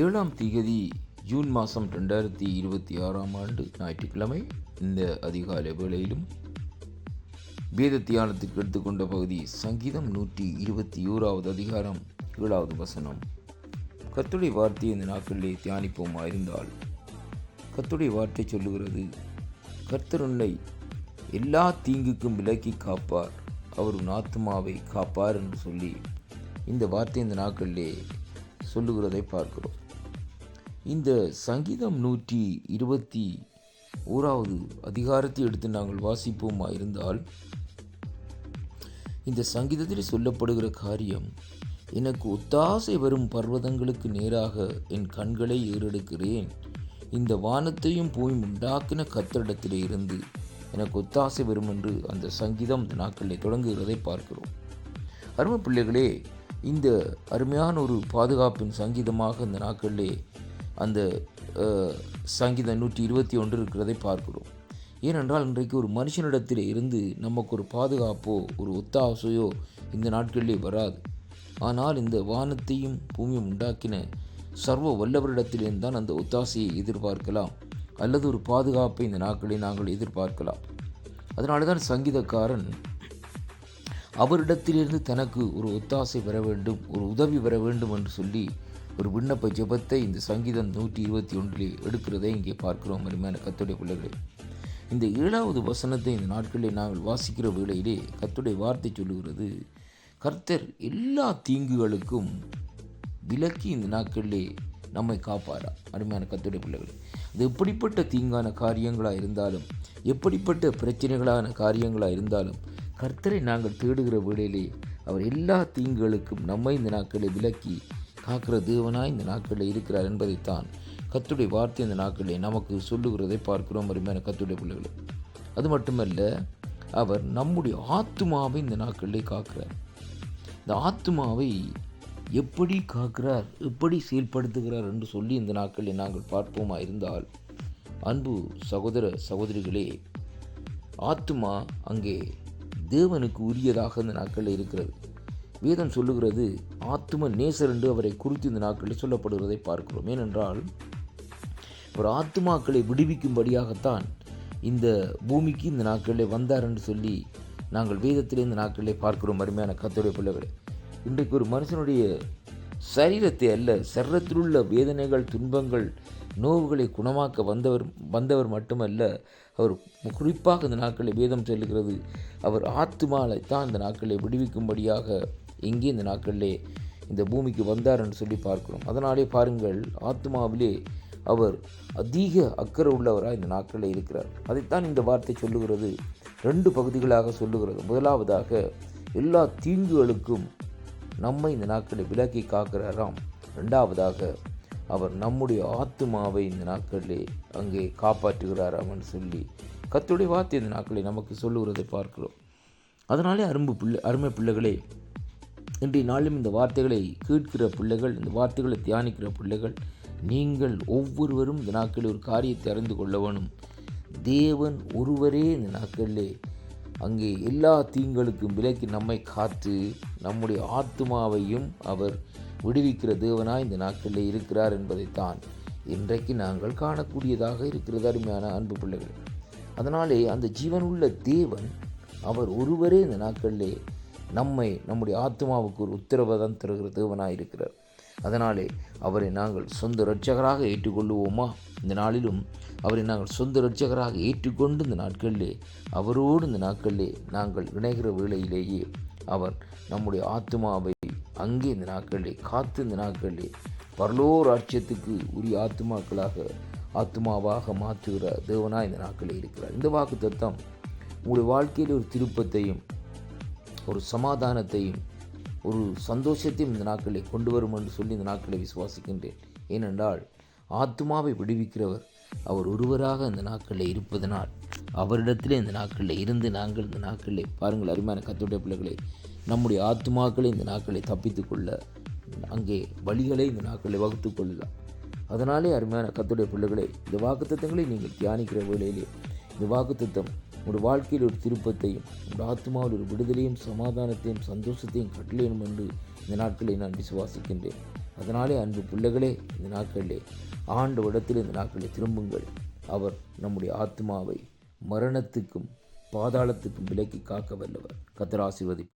7ஆம் திகதி ஜூன் மாதம் 2026ஆம் ஆண்டு ஞாயிற்றுக்கிழமை. இந்த அதிகாலை வேளையிலும் வேத தியானத்துக்கு எடுத்துக்கொண்ட பகுதி சங்கீதம் 121வது அதிகாரம் 7வது வசனம். கர்த்தருடைய வார்த்தையை இந்த நாட்களிலே தியானிப்போமாயிருந்தால், கர்த்தருடைய வார்த்தை சொல்லுகிறது, கர்த்தர் உன்னை எல்லா தீங்குக்கும் விலக்கி காப்பார், அவர் உன் ஆத்துமாவை காப்பார் என்று சொல்லி இந்த வார்த்தை இந்த நாட்களிலே சொல்லுகிறதை பார்க்கிறோம். இந்த சங்கீதம் 121வது அதிகாரத்தை எடுத்து நாங்கள் வாசிப்போமா இருந்தால், இந்த சங்கீதத்தில் சொல்லப்படுகிற காரியம், எனக்கு ஒத்தாசை வரும் பர்வதங்களுக்கு நேராக என் கண்களை ஏறெடுக்கிறேன், இந்த வானத்தையும் பூமி உண்டாக்கின கர்த்தரிடத்திலே இருந்து எனக்கு ஒத்தாசை வரும் என்று அந்த சங்கீதம் இந்த நாட்களிலே தொடங்குகிறதை பார்க்கிறோம். அருமை பிள்ளைகளே, இந்த அருமையான ஒரு பாதுகாப்பின் சங்கீதமாக இந்த நாட்களிலே அந்த சங்கீதம் 121 இருக்கிறதை பார்க்கிறோம். ஏனென்றால் இன்றைக்கு ஒரு மனுஷனிடத்தில் இருந்து நமக்கு ஒரு பாதுகாப்போ ஒரு ஒத்தாசையோ இந்த நாட்களிலே வராது. ஆனால் இந்த வானத்தையும் பூமியும் உண்டாக்கின சர்வ வல்லவரிடத்திலிருந்து தான் அந்த ஒத்தாசையை எதிர்பார்க்கலாம், அல்லது ஒரு பாதுகாப்பை இந்த நாட்களில் நாங்கள் எதிர்பார்க்கலாம். அதனால தான் சங்கீதக்காரன் அவரிடத்திலிருந்து தனக்கு ஒரு ஒத்தாசை வர வேண்டும், ஒரு உதவி வர வேண்டும் என்று சொல்லி ஒரு விண்ணப்ப ஜெபத்தை இந்த சங்கீதம் 121 எடுக்கிறதை இங்கே பார்க்கிறோம். அருமையான கர்த்தருடைய பிள்ளைகளே, இந்த 7வது வசனத்தை இந்த நாட்களில் நாங்கள் வாசிக்கிற வேளையிலே கர்த்தருடைய வார்த்தை சொல்லுகிறது, கர்த்தர் எல்லா தீங்குகளுக்கும் விலக்கி இந்த நாட்களிலே நம்மை காப்பாரா. அருமையான கர்த்தருடைய பிள்ளைகளே, அது எப்படிப்பட்ட தீங்கான காரியங்களாக இருந்தாலும், எப்படிப்பட்ட பிரச்சனைகளான காரியங்களாக இருந்தாலும், கர்த்தரை நாங்கள் தேடுகிற வேளையிலே அவர் எல்லா தீங்குகளுக்கும் நம்மை இந்த நாட்களில் விலக்கி காக்கிற தேவனாய் இந்த நாட்களில் இருக்கிறார் என்பதைத்தான் கர்த்தருடைய வார்த்தை இந்த நாட்களில் நமக்கு சொல்லுகிறதை பார்க்கிறோம். அருமையான கர்த்தருடைய பிள்ளைகளே, அது மட்டுமல்ல, அவர் நம்முடைய ஆத்துமாவை இந்த நாட்களிலே காக்கிறார். இந்த ஆத்துமாவை எப்படி காக்கிறார், எப்படி செயல்படுத்துகிறார் என்று சொல்லி இந்த நாட்களில் நாங்கள் பார்ப்போமா இருந்தால், அன்பு சகோதர சகோதரிகளே, ஆத்துமா அங்கே தேவனுக்கு உரியதாக இந்த நாட்களில் இருக்கிறது. வேதம் சொல்லுகிறது, ஆத்தும நேசர் என்று அவரை குறித்து இந்த நாட்களில் சொல்லப்படுகிறதை பார்க்கிறோம். ஏனென்றால் ஒரு ஆத்துமாக்களை விடுவிக்கும்படியாகத்தான் இந்த பூமிக்கு இந்த நாட்களில் வந்தார் என்று சொல்லி நாங்கள் வேதத்திலே இந்த நாட்களிலே பார்க்கிறோம். அருமையான கர்த்தருடைய பிள்ளைகளே, இன்றைக்கு ஒரு மனுஷனுடைய சரீரத்தை அல்ல, சரீரத்திலுள்ள வேதனைகள், துன்பங்கள், நோவுகளை குணமாக்க வந்தவர் மட்டுமல்ல, அவர் குறிப்பாக இந்த நாட்களில் வேதம் சொல்லுகிறது, அவர் ஆத்துமாவை தான் இந்த நாட்களை விடுவிக்கும்படியாக இங்கே இந்த நாட்களிலே இந்த பூமிக்கு வந்தார் என்று சொல்லி பார்க்கிறோம். அதனாலே பாருங்கள், ஆத்துமாவிலே அவர் அதிக அக்கறை உள்ளவராக இந்த நாட்களில் இருக்கிறார். அதைத்தான் இந்த வார்த்தை சொல்லுகிறது, 2 பகுதிகளாக சொல்லுகிறது. முதலாவதாக, எல்லா தீங்குகளுக்கும் நம்மை இந்த நாட்களை விலக்கி காக்கிறாராம். 2வதாக, அவர் நம்முடைய ஆத்துமாவை இந்த நாட்களிலே அங்கே காப்பாற்றுகிறாராம் என்று சொல்லி கர்த்தருடைய வார்த்தை இந்த நாட்களை நமக்கு சொல்லுகிறதை பார்க்கிறோம். அதனாலே அருமை பிள்ளைகளே, இன்றைய நாளிலும் இந்த வார்த்தைகளை கேட்கிற பிள்ளைகள், இந்த வார்த்தைகளை தியானிக்கிற பிள்ளைகள், நீங்கள் ஒவ்வொருவரும் இந்த நாட்களில் ஒரு காரியத்தை அறிந்து கொள்ள வேணும். தேவன் ஒருவரே இந்த நாட்களிலே அங்கே எல்லா தீங்களுக்கும் விலக்கி நம்மை காத்து நம்முடைய ஆத்துமாவையும் அவர் விடுவிக்கிற தேவனாய் இந்த நாட்களில் இருக்கிறார் என்பதைத்தான் இன்றைக்கு நாங்கள் காணக்கூடியதாக இருக்கிறது. அருமையான அன்பு பிள்ளைகள், அதனாலே அந்த ஜீவனுள்ள தேவன் அவர் ஒருவரே இந்த நாட்களிலே நம்முடைய ஆத்மாவுக்கு ஒரு உத்தரவாதம் தருகிற தேவனாய் இருக்கிறார். அதனாலே அவரை நாங்கள் சொந்த இரட்சகராக ஏற்றுக்கொள்ளுவோமா? இந்த நாளிலும் அவரை நாங்கள் சொந்த இரட்சகராக ஏற்றுக்கொண்டு இந்த நாட்களிலே அவரோடு இந்த நாட்களிலே நாங்கள் இணைகிற வேளையிலேயே அவர் நம்முடைய ஆத்மாவை அங்கே இந்த நாட்களிலே காத்து இந்த நாட்களிலே பரலோக ராஜ்யத்துக்கு உரிய ஆத்மாவாக மாற்றுகிற தேவனாய் இந்த நாட்களில் இருக்கிறார். இந்த வாக்குத்தத்தம் உங்களுடைய வாழ்க்கையில் ஒரு திருப்பத்தையும், ஒரு சமாதானத்தையும், ஒரு சந்தோஷத்தையும் இந்த நாட்களில் கொண்டு வரும் என்று சொல்லி இந்த நாட்களை விசுவாசிக்கின்றேன். ஏனென்றால் ஆத்மாவை விடுவிக்கிறவர் அவர் ஒருவராக இந்த நாட்களில் இருப்பதனால், அவரிடத்திலே இந்த நாட்களில் இருந்து நாங்கள் இந்த நாட்களில் பாருங்கள், அருமையான கர்த்தருடைய பிள்ளைகளை, நம்முடைய ஆத்மாக்களை இந்த நாட்களை தப்பித்து கொள்ள அங்கே வழிகளை இந்த நாட்களை வகுத்து கொள்ளலாம். அதனாலே அருமையான கர்த்தருடைய பிள்ளைகளை, இந்த வாக்குத்தத்தங்களை நீங்கள் தியானிக்கிற வேளையிலே இந்த வாக்குத்தத்தம் உங்களுடைய வாழ்க்கையில் ஒரு திருப்பத்தையும், உங்களுடைய ஆத்மாவில் ஒரு விடுதலையும், சமாதானத்தையும், சந்தோஷத்தையும் கட்டளையும் என்று இந்த நாட்களை நான் விசுவாசிக்கின்றேன். அதனாலே அன்பு பிள்ளைகளே, இந்த நாட்களிலே ஆண்டவரிடத்தில் இந்த நாட்களில் திரும்புங்கள். அவர் நம்முடைய ஆத்மாவை மரணத்துக்கும் பாதாளத்துக்கும் விலக்கி காக்க வல்லவர். கர்த்தர் ஆசீர்வதி.